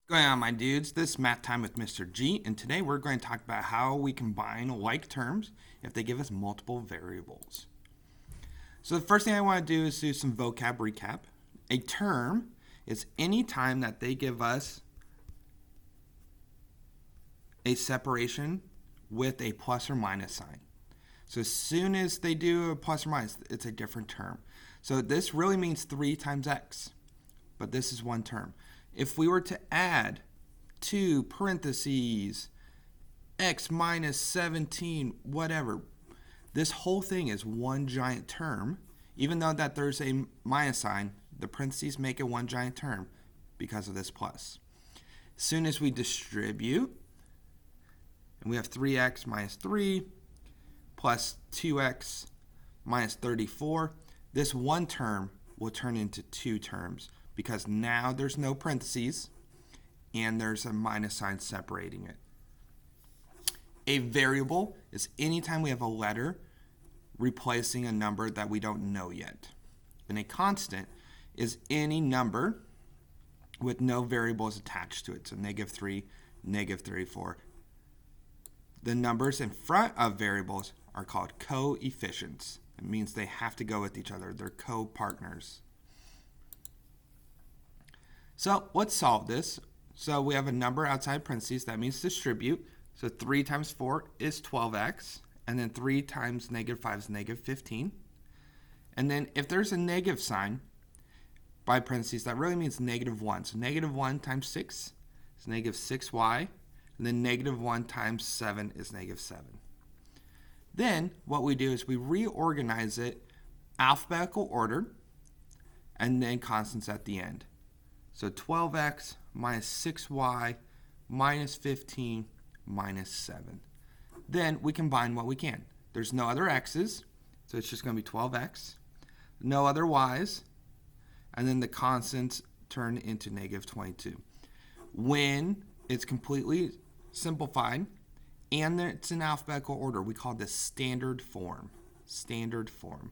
Going on, my dudes? This is Math Time with Mr. G, and today we're going to talk about how we combine like terms if they give us multiple variables. So the first thing I want to do is do some vocab recap. A term is any time that they give us a separation with a plus or minus sign. So as soon as they do a plus or minus, it's a different term. So this really means 3 times x, but this is one term. If we were to add 2 parentheses x minus 17, whatever, this whole thing is one giant term. Even though that there's a minus sign, the parentheses make it one giant term because of this plus. As soon as we distribute, and we have 3x minus 3 plus 2x minus 34, this one term will turn into 2 terms because now there's no parentheses and there's a minus sign separating it. A variable is anytime we have a letter replacing a number that we don't know yet. And a constant is any number with no variables attached to it. So -3, -34. The numbers in front of variables are called coefficients. It means they have to go with each other. They're co-partners. So let's solve this. So we have a number outside parentheses. That means distribute. So 3 times 4 is 12x. And then 3 times -5 is -15. And then if there's a negative sign by parentheses, that really means -1. So -1 times 6 is -6y. And then -1 times 7 is -7. Then what we do is we reorganize it alphabetical order and then constants at the end. So 12x minus 6y minus 15 minus 7. Then we combine what we can. There's no other x's, so it's just going to be 12x. No other y's, and then the constants turn into -22. When it's completely simplified and it's in alphabetical order, we call this standard form. Standard form.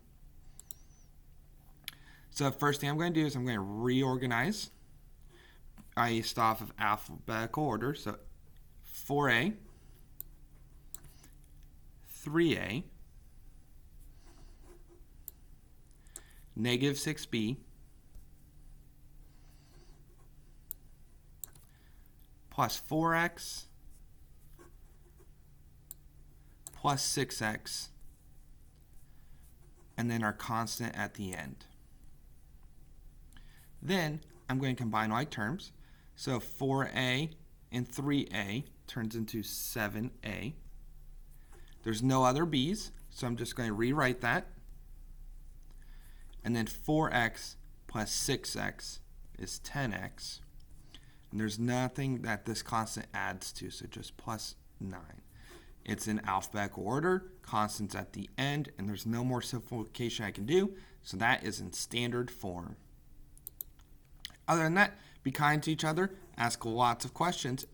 So the first thing I'm going to do is I'm going to reorganize. I start off of alphabetical order. So 4a, 3a, -6b, plus 4x, plus 6x, and then our constant at the end. Then I'm going to combine like terms. So 4a and 3a turns into 7a. There's no other b's, so I'm just going to rewrite that. And then 4x plus 6x is 10x. And there's nothing that this constant adds to, so just plus 9. It's in alphabetical order, constants at the end, and there's no more simplification I can do, so that is in standard form. Other than that, be kind to each other, ask lots of questions,